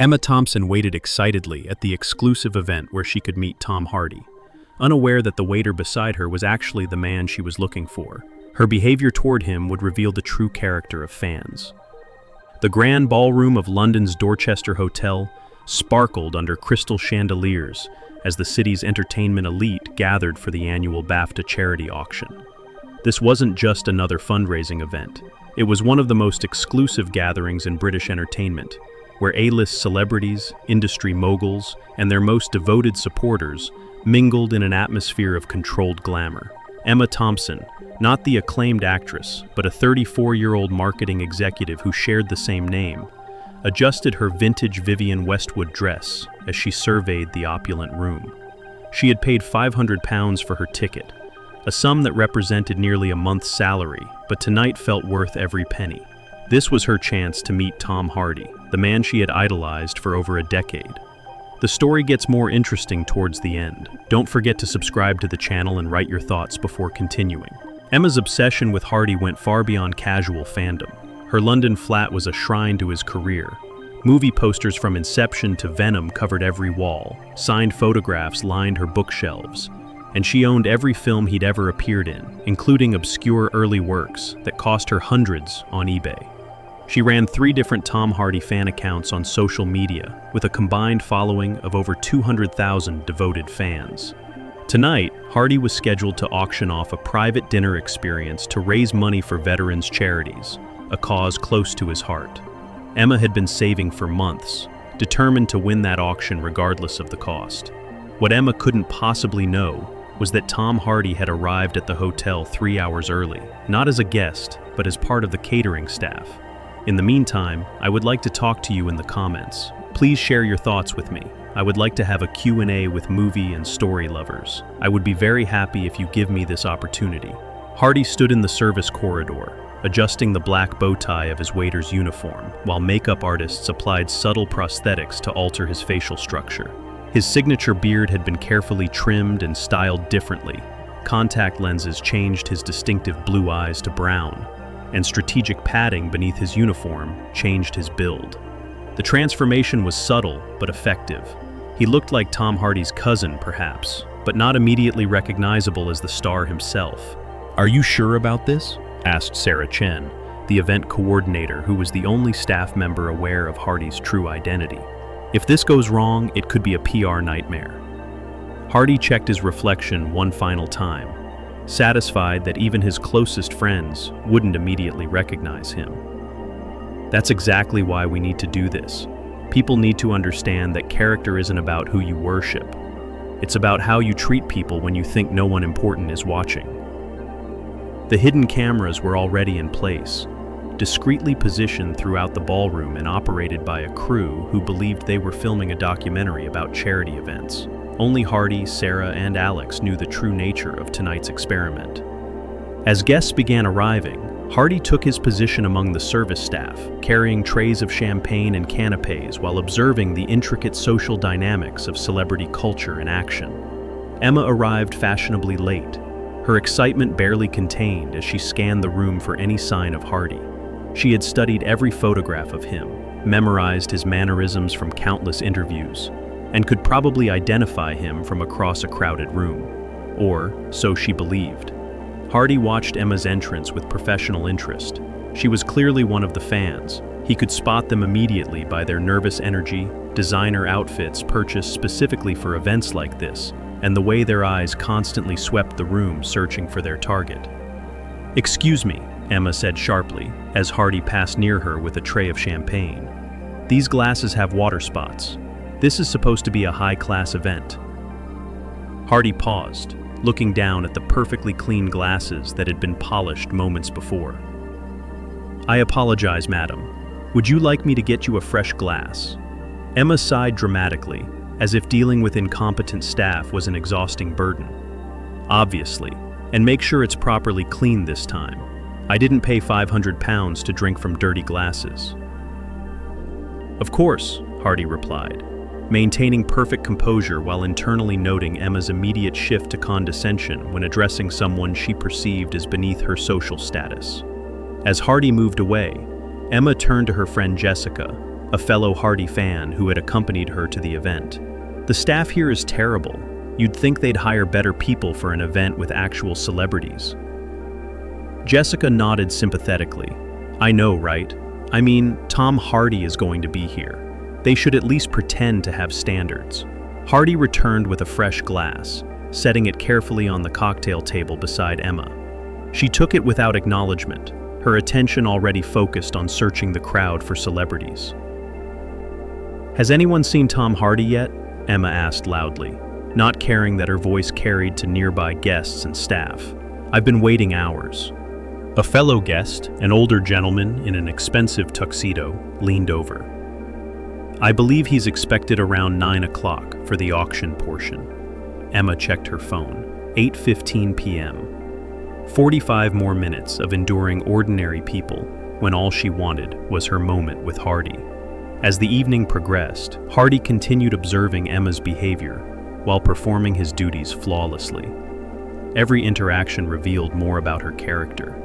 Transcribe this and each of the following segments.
Emma Thompson waited excitedly at the exclusive event where she could meet Tom Hardy, unaware that the waiter beside her was actually the man she was looking for. Her behavior toward him would reveal the true character of fans. The grand ballroom of London's Dorchester Hotel sparkled under crystal chandeliers as the city's entertainment elite gathered for the annual BAFTA charity auction. This wasn't just another fundraising event. It was one of the most exclusive gatherings in British entertainment, where A-list celebrities, industry moguls, and their most devoted supporters mingled in an atmosphere of controlled glamour. Emma Thompson, not the acclaimed actress, but a 34-year-old marketing executive who shared the same name, adjusted her vintage Vivienne Westwood dress as she surveyed the opulent room. She had paid £500 for her ticket, a sum that represented nearly a month's salary, but tonight felt worth every penny. This was her chance to meet Tom Hardy, the man she had idolized for over a decade. The story gets more interesting towards the end. Don't forget to subscribe to the channel and write your thoughts before continuing. Emma's obsession with Hardy went far beyond casual fandom. Her London flat was a shrine to his career. Movie posters from Inception to Venom covered every wall, signed photographs lined her bookshelves, and she owned every film he'd ever appeared in, including obscure early works that cost her hundreds on eBay. She ran 3 different Tom Hardy fan accounts on social media, with a combined following of over 200,000 devoted fans. Tonight, Hardy was scheduled to auction off a private dinner experience to raise money for veterans' charities, a cause close to his heart. Emma had been saving for months, determined to win that auction regardless of the cost. What Emma couldn't possibly know was that Tom Hardy had arrived at the hotel 3 hours early, not as a guest, but as part of the catering staff. In the meantime, I would like to talk to you in the comments. Please share your thoughts with me. I would like to have a Q&A with movie and story lovers. I would be very happy if you give me this opportunity. Hardy stood in the service corridor, adjusting the black bow tie of his waiter's uniform, while makeup artists applied subtle prosthetics to alter his facial structure. His signature beard had been carefully trimmed and styled differently. Contact lenses changed his distinctive blue eyes to brown, and strategic padding beneath his uniform changed his build. The transformation was subtle but effective. He looked like Tom Hardy's cousin, perhaps, but not immediately recognizable as the star himself. "Are you sure about this?" asked Sarah Chen, the event coordinator who was the only staff member aware of Hardy's true identity. "If this goes wrong, it could be a PR nightmare." Hardy checked his reflection one final time, satisfied that even his closest friends wouldn't immediately recognize him. That's exactly why we need to do this. People need to understand that character isn't about who you worship. It's about how you treat people when you think no one important is watching. The hidden cameras were already in place, discreetly positioned throughout the ballroom and operated by a crew who believed they were filming a documentary about charity events. Only Hardy, Sarah, and Alex knew the true nature of tonight's experiment. As guests began arriving, Hardy took his position among the service staff, carrying trays of champagne and canapes while observing the intricate social dynamics of celebrity culture in action. Emma arrived fashionably late, her excitement barely contained as she scanned the room for any sign of Hardy. She had studied every photograph of him, memorized his mannerisms from countless interviews, and could probably identify him from across a crowded room. Or, so she believed. Hardy watched Emma's entrance with professional interest. She was clearly one of the fans. He could spot them immediately by their nervous energy, designer outfits purchased specifically for events like this, and the way their eyes constantly swept the room searching for their target. "Excuse me," Emma said sharply, as Hardy passed near her with a tray of champagne. "These glasses have water spots. This is supposed to be a high-class event." Hardy paused, looking down at the perfectly clean glasses that had been polished moments before. "I apologize, madam. Would you like me to get you a fresh glass?" Emma sighed dramatically, as if dealing with incompetent staff was an exhausting burden. "Obviously, and make sure it's properly cleaned this time. I didn't pay £500 to drink from dirty glasses." "Of course," Hardy replied, maintaining perfect composure while internally noting Emma's immediate shift to condescension when addressing someone she perceived as beneath her social status. As Hardy moved away, Emma turned to her friend Jessica, a fellow Hardy fan who had accompanied her to the event. "The staff here is terrible. You'd think they'd hire better people for an event with actual celebrities." Jessica nodded sympathetically. "I know, right? I mean, Tom Hardy is going to be here. They should at least pretend to have standards." Hardy returned with a fresh glass, setting it carefully on the cocktail table beside Emma. She took it without acknowledgement, her attention already focused on searching the crowd for celebrities. "Has anyone seen Tom Hardy yet?" Emma asked loudly, not caring that her voice carried to nearby guests and staff. "I've been waiting hours." A fellow guest, an older gentleman in an expensive tuxedo, leaned over. "I believe he's expected around 9 o'clock for the auction portion." Emma checked her phone. 8:15 p.m. 45 more minutes of enduring ordinary people when all she wanted was her moment with Hardy. As the evening progressed, Hardy continued observing Emma's behavior while performing his duties flawlessly. Every interaction revealed more about her character.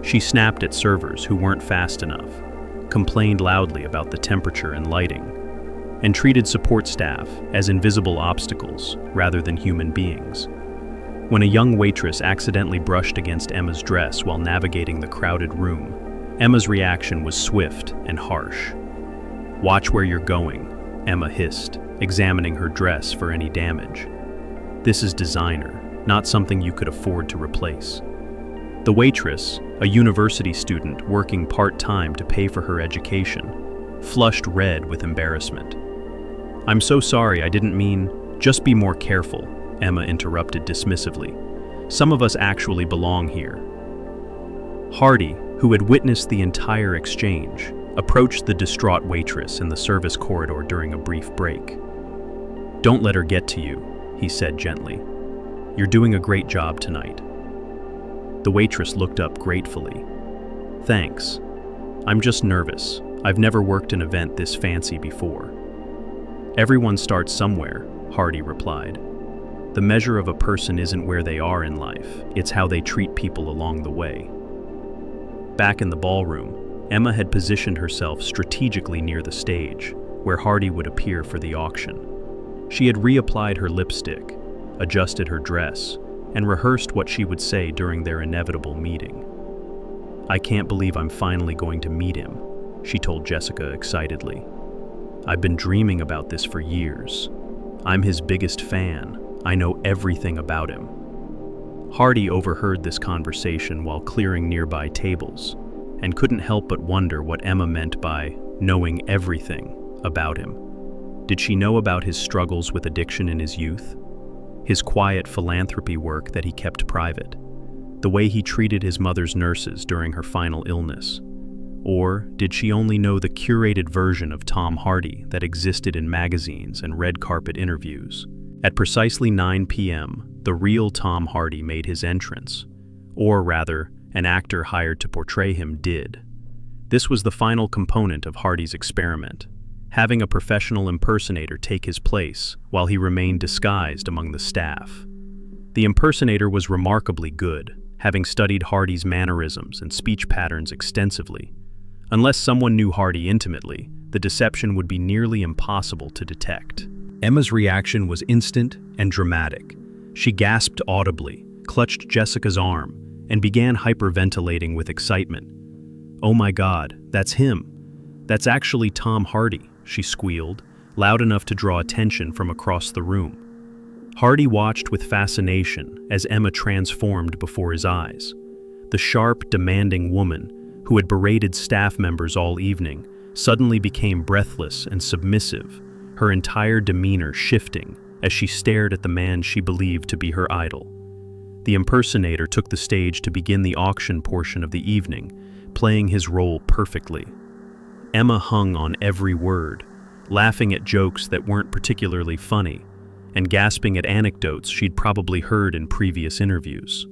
She snapped at servers who weren't fast enough, complained loudly about the temperature and lighting, and treated support staff as invisible obstacles rather than human beings. When a young waitress accidentally brushed against Emma's dress while navigating the crowded room, Emma's reaction was swift and harsh. "Watch where you're going," Emma hissed, examining her dress for any damage. "This is designer, not something you could afford to replace." The waitress, a university student working part-time to pay for her education, flushed red with embarrassment. "I'm so sorry, I didn't mean—" "Just be more careful," Emma interrupted dismissively. "Some of us actually belong here." Hardy, who had witnessed the entire exchange, approached the distraught waitress in the service corridor during a brief break. "Don't let her get to you," he said gently. "You're doing a great job tonight." The waitress looked up gratefully. "Thanks. I'm just nervous. I've never worked an event this fancy before." "Everyone starts somewhere," Hardy replied. "The measure of a person isn't where they are in life, it's how they treat people along the way." Back in the ballroom, Emma had positioned herself strategically near the stage, where Hardy would appear for the auction. She had reapplied her lipstick, adjusted her dress, and rehearsed what she would say during their inevitable meeting. "I can't believe I'm finally going to meet him," she told Jessica excitedly. "I've been dreaming about this for years. I'm his biggest fan. I know everything about him." Hardy overheard this conversation while clearing nearby tables, and couldn't help but wonder what Emma meant by knowing everything about him. Did she know about his struggles with addiction in his youth? His quiet philanthropy work that he kept private? The way he treated his mother's nurses during her final illness? Or did she only know the curated version of Tom Hardy that existed in magazines and red carpet interviews? At precisely 9 p.m., the real Tom Hardy made his entrance. Or rather, an actor hired to portray him did. This was the final component of Hardy's experiment, having a professional impersonator take his place while he remained disguised among the staff. The impersonator was remarkably good, having studied Hardy's mannerisms and speech patterns extensively. Unless someone knew Hardy intimately, the deception would be nearly impossible to detect. Emma's reaction was instant and dramatic. She gasped audibly, clutched Jessica's arm, and began hyperventilating with excitement. "Oh my God, that's him. That's actually Tom Hardy," she squealed, loud enough to draw attention from across the room. Hardy watched with fascination as Emma transformed before his eyes. The sharp, demanding woman, who had berated staff members all evening, suddenly became breathless and submissive, her entire demeanor shifting as she stared at the man she believed to be her idol. The impersonator took the stage to begin the auction portion of the evening, playing his role perfectly. Emma hung on every word, laughing at jokes that weren't particularly funny, and gasping at anecdotes she'd probably heard in previous interviews.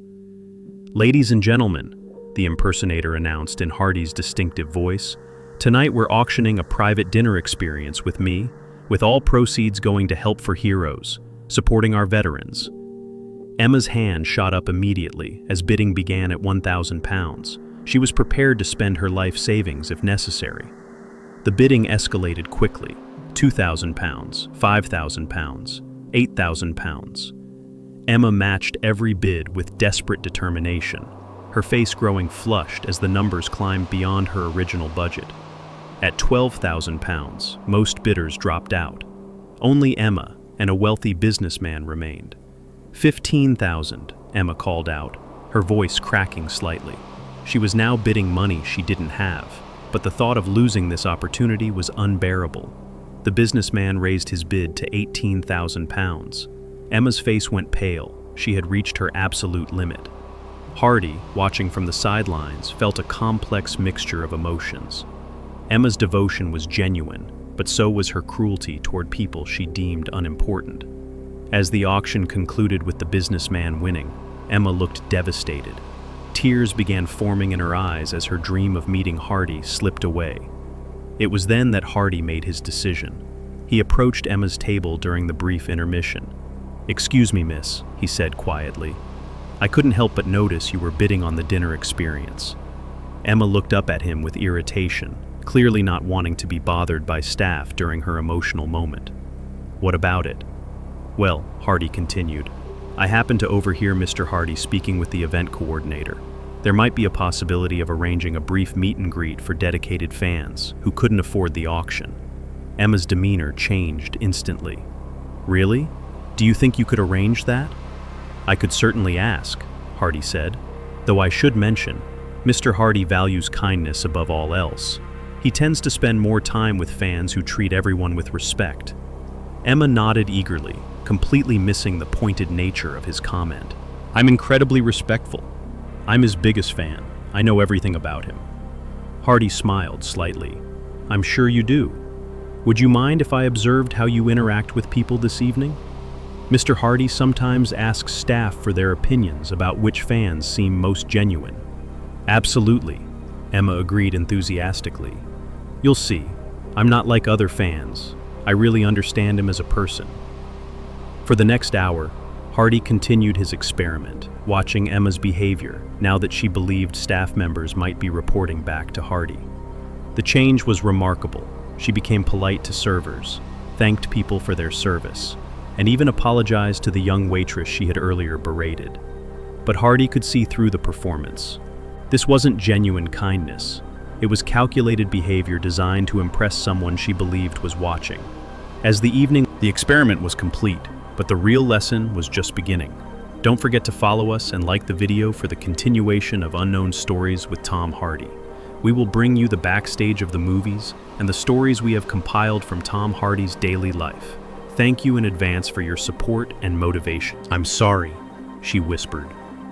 "Ladies and gentlemen," the impersonator announced in Hardy's distinctive voice, "tonight we're auctioning a private dinner experience with me, with all proceeds going to Help for Heroes, supporting our veterans." Emma's hand shot up immediately as bidding began at £1,000. She was prepared to spend her life savings if necessary. The bidding escalated quickly. £2,000, £5,000, £8,000. Emma matched every bid with desperate determination, her face growing flushed as the numbers climbed beyond her original budget. At £12,000, most bidders dropped out. Only Emma and a wealthy businessman remained. £15,000, Emma called out, her voice cracking slightly. She was now bidding money she didn't have, but the thought of losing this opportunity was unbearable. The businessman raised his bid to £18,000. Emma's face went pale. She had reached her absolute limit. Hardy, watching from the sidelines, felt a complex mixture of emotions. Emma's devotion was genuine, but so was her cruelty toward people she deemed unimportant. As the auction concluded with the businessman winning, Emma looked devastated. Tears began forming in her eyes as her dream of meeting Hardy slipped away. It was then that Hardy made his decision. He approached Emma's table during the brief intermission. "Excuse me, miss," he said quietly. "I couldn't help but notice you were bidding on the dinner experience." Emma looked up at him with irritation, clearly not wanting to be bothered by staff during her emotional moment. "What about it?" "Well," Hardy continued, "I happened to overhear Mr. Hardy speaking with the event coordinator. There might be a possibility of arranging a brief meet and greet for dedicated fans who couldn't afford the auction." Emma's demeanor changed instantly. "Really? Do you think you could arrange that?" "I could certainly ask," Hardy said, "though I should mention, Mr. Hardy values kindness above all else. He tends to spend more time with fans who treat everyone with respect." Emma nodded eagerly, completely missing the pointed nature of his comment. "I'm incredibly respectful. I'm his biggest fan. I know everything about him." Hardy smiled slightly. "I'm sure you do. Would you mind if I observed how you interact with people this evening? Mr. Hardy sometimes asks staff for their opinions about which fans seem most genuine." "Absolutely," Emma agreed enthusiastically. "You'll see, I'm not like other fans. I really understand him as a person." For the next hour, Hardy continued his experiment, watching Emma's behavior now that she believed staff members might be reporting back to Hardy. The change was remarkable. She became polite to servers, thanked people for their service, and even apologized to the young waitress she had earlier berated. But Hardy could see through the performance. This wasn't genuine kindness. It was calculated behavior designed to impress someone she believed was watching. As the experiment was complete, but the real lesson was just beginning. Don't forget to follow us and like the video for the continuation of Unknown Stories with Tom Hardy. We will bring you the backstage of the movies and the stories we have compiled from Tom Hardy's daily life. Thank you in advance for your support and motivation. "I'm sorry," she whispered,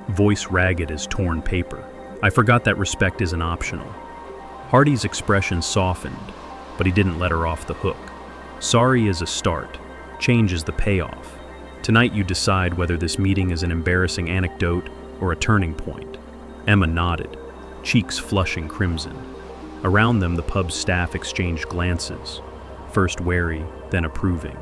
voice ragged as torn paper. "I forgot that respect isn't optional." Hardy's expression softened, but he didn't let her off the hook. "Sorry is a start. Change is the payoff. Tonight you decide whether this meeting is an embarrassing anecdote or a turning point." Emma nodded, cheeks flushing crimson. Around them, the pub's staff exchanged glances, first wary, then approving.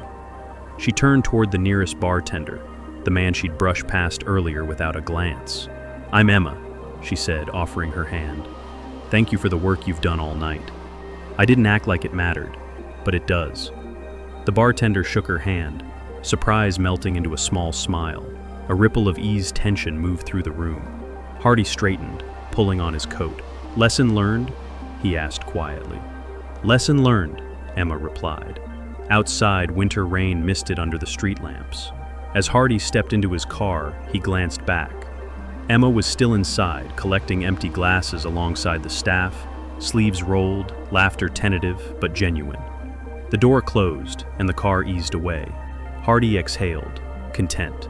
She turned toward the nearest bartender, the man she'd brushed past earlier without a glance. "I'm Emma," she said, offering her hand. "Thank you for the work you've done all night." "I didn't act like it mattered, but it does." The bartender shook her hand, surprise melting into a small smile. A ripple of eased tension moved through the room. Hardy straightened, pulling on his coat. "Lesson learned?" he asked quietly. "Lesson learned," Emma replied. Outside, winter rain misted under the street lamps. As Hardy stepped into his car, he glanced back. Emma was still inside, collecting empty glasses alongside the staff, sleeves rolled, laughter tentative but genuine. The door closed, and the car eased away. Hardy exhaled, content.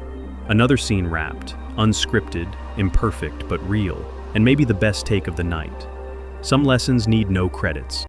Another scene wrapped, unscripted, imperfect but real, and maybe the best take of the night. Some lessons need no credits.